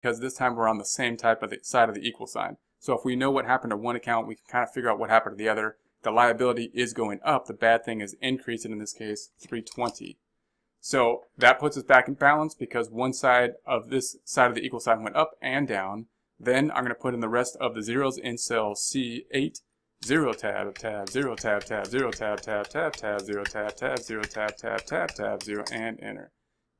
because this time we're on the same type of the side of the equal sign. So if we know what happened to one account, we can kind of figure out what happened to the other. The liability is going up. The bad thing is increasing, in this case, 320. So that puts us back in balance because one side of this side of the equal sign went up and down. Then I'm going to put in the rest of the zeros in cell C8. 0 tab, 0 tab, 0 tab, 0 tab, 0 tab, 0 tab, 0, and enter.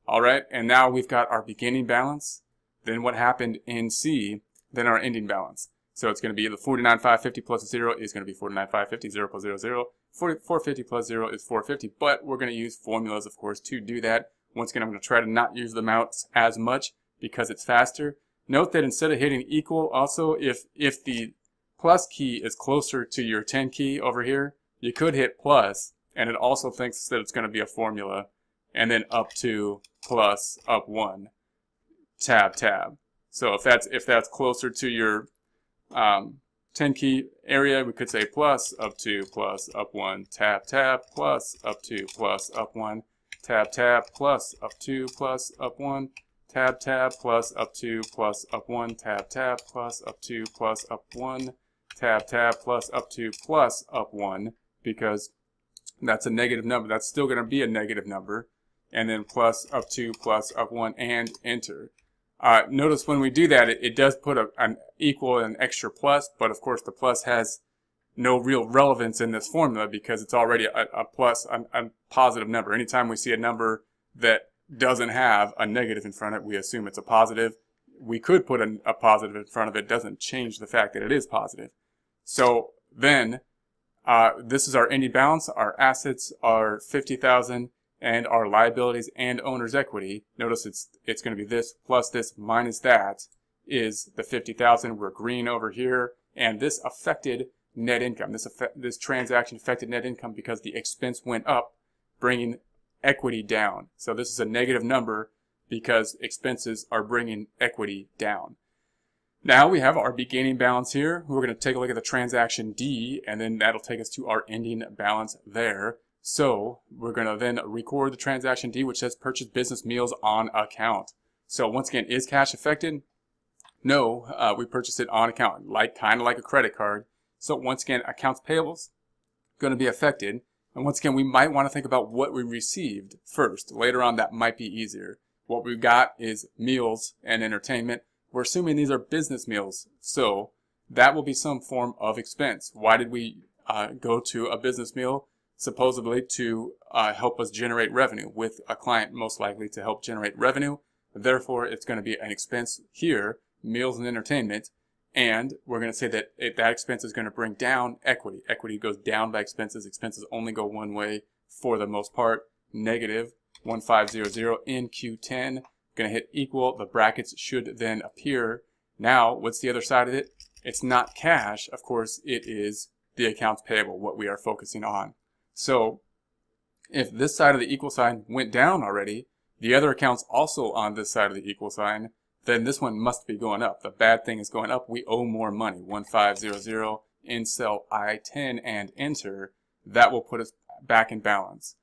All right, and now we've got our beginning balance, then what happened in C, then our ending balance. So it's going to be the 49,550 plus 0 is going to be 49,550, 0 plus 0, 0. 450 plus 0 is 450, but we're going to use formulas, of course, to do that. Once again, I'm going to try to not use them out as much because it's faster. Note that instead of hitting equal, also, if the plus key is closer to your 10 key over here, you could hit plus, and it also thinks that it's going to be a formula, and then up to plus up 1 tab tab. So if that's closer to your 10 key area, we could say plus up 1 tab tab plus up 2 plus up 1 tab tab plus up 2 plus up 1 tab tab plus up 2 plus up 1 tab tab plus up 2 plus up 1 tab tab plus up 2 plus up 1, because that's a negative number. That's still going to be a negative number. And then plus up 2 plus up 1 and enter. Notice when we do that, it does put an equal and extra plus, but of course the plus has no real relevance in this formula because it's already a plus, a positive number. Anytime we see a number that doesn't have a negative in front of it, we assume it's a positive. We could put a positive in front of it. It doesn't change the fact that it is positive. So then, this is our ending balance. Our assets are 50,000. And our liabilities and owner's equity, notice it's going to be this plus this minus that is the 50,000. We're green over here, and this affected net income. This transaction affected net income because the expense went up, bringing equity down. So this is a negative number because expenses are bringing equity down. Now we have our beginning balance here. We're going to take a look at the transaction D, and then that'll take us to our ending balance there. So we're going to then record the transaction D, which says purchase business meals on account. So once again, is cash affected? No, we purchased it on account, kind of like a credit card. So once again, accounts payables going to be affected. And once again, we might want to think about what we received first. Later on, that might be easier. What we've got is meals and entertainment. We're assuming these are business meals, so that will be some form of expense. Why did we go to a business meal? Supposedly to help us generate revenue, with a client most likely to help generate revenue. Therefore, it's going to be an expense here, meals and entertainment, and we're going to say that that expense is going to bring down equity. Equity goes down by expenses. Expenses only go one way for the most part, negative 1500 in Q10. Going to hit equal. The brackets should then appear. Now, what's the other side of it? It's not cash. Of course, it is the accounts payable, what we are focusing on. So if this side of the equal sign went down already, the other accounts also on this side of the equal sign, then this one must be going up. The bad thing is going up. We owe more money. 1500 in cell I10 and enter. That will put us back in balance.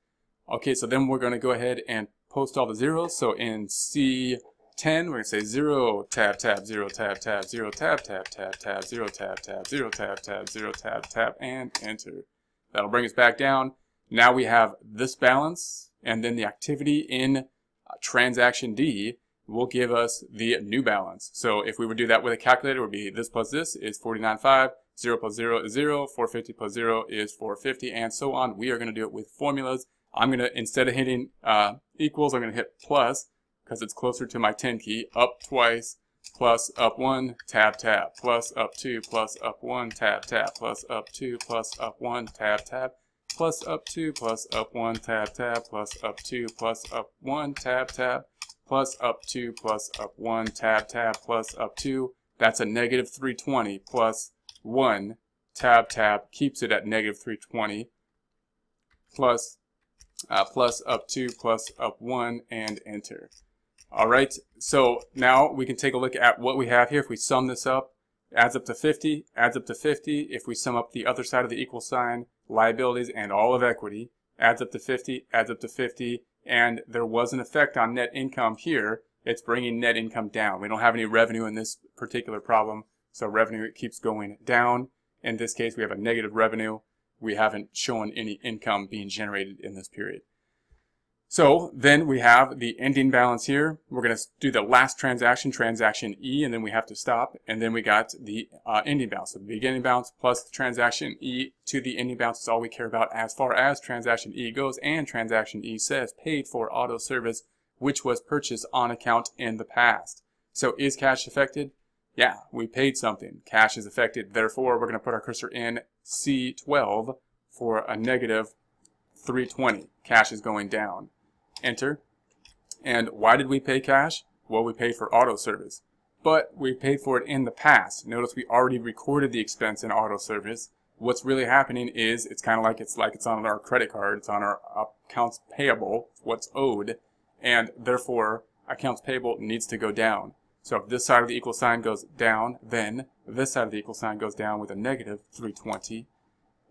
Okay, so then we're going to go ahead and post all the zeros. So in C10, we're going to say 0 tab tab 0 tab tab 0 tab tab tab tab 0 tab tab 0 tab tab 0 tab tab and enter. That'll bring us back down. Now we have this balance, and then the activity in transaction D will give us the new balance. So if we would do that with a calculator, it would be this plus this is 49.5, 0 plus 0 is 0, 450 plus 0 is 450, and so on. We are going to do it with formulas. I'm going to, instead of hitting equals, I'm going to hit plus, because it's closer to my 10 key, up twice, plus up 1, tab tab, plus up 2, plus up 1, tab tab, plus up 2, plus up 1, tab tab, plus up 2, plus up 1, tab tab, plus up 2, plus up 1, tab tab, plus up 2, plus up 1, tab tab, plus up 2. That's a negative 320 plus 1, tab tab, keeps it at negative 320, plus up 2, plus up 1, and enter. Alright, so now we can take a look at what we have here. If we sum this up, adds up to 50, adds up to 50. If we sum up the other side of the equal sign, liabilities and all of equity, adds up to 50, adds up to 50, and there was an effect on net income here. it's bringing net income down. We don't have any revenue in this particular problem, so revenue keeps going down. In this case, we have a negative revenue. We haven't shown any income being generated in this period. So then we have the ending balance here. We're going to do the last transaction, transaction E, and then we have to stop. And then we got the ending balance. So the beginning balance plus the transaction E to the ending balance is all we care about as far as transaction E goes. And transaction E says paid for auto service, which was purchased on account in the past. So is cash affected? Yeah, we paid something. Cash is affected. Therefore, we're going to put our cursor in C12 for a negative 320. Cash is going down. Enter. And why did we pay cash? Well, we paid for auto service, but we paid for it in the past. Notice we already recorded the expense in auto service. What's really happening is it's kind of like it's on our credit card. It's on our accounts payable, what's owed, and therefore accounts payable needs to go down. So if this side of the equal sign goes down, then this side of the equal sign goes down with a negative 320.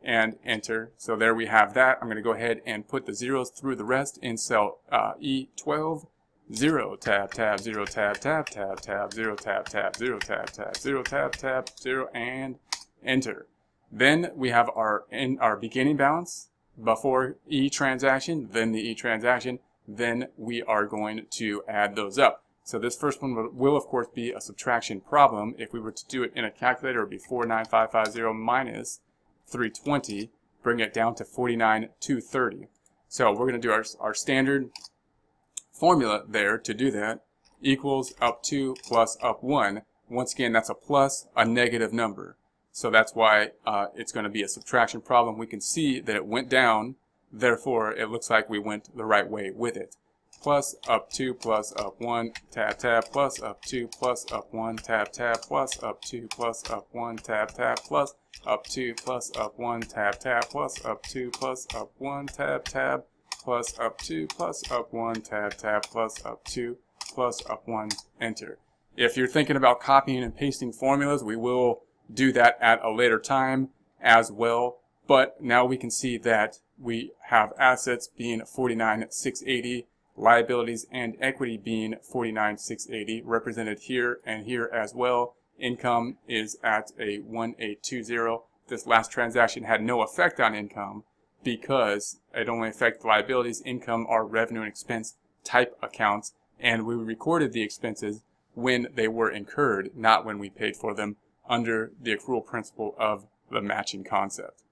And enter. So there we have that. I'm going to go ahead and put the zeros through the rest in cell E12. 0 tab tab 0 tab tab tab tab 0 tab tab 0 tab tab 0 tab tab 0 and enter. Then we have our beginning balance before E transaction, then the E transaction. Then we are going to add those up. So this first one will of course be a subtraction problem. If we were to do it in a calculator, it would be 49550 minus 320, bring it down to 49,230. So we're going to do our standard formula there to do that. Equals up 2 plus up 1. Once again, that's a plus, a negative number. So that's why it's going to be a subtraction problem. We can see that it went down. Therefore, it looks like we went the right way with it. Plus up 2 plus up 1 tab tab plus up 2 plus up 1 tab tab plus up 2 plus up 1 tab tab plus up 2 plus up 1 tab tab plus up 2 plus up 1 tab tab plus up 2 plus up 1 tab tab plus up 2 plus up 1 enter. If you're thinking about copying and pasting formulas, we will do that at a later time as well. But now we can see that we have assets being 49,680. Liabilities and equity being 49,680 represented here and here as well. Income is at a 1820. This last transaction had no effect on income because it only affected liabilities. Income are revenue and expense type accounts, and we recorded the expenses when they were incurred, not when we paid for them under the accrual principle of the matching concept.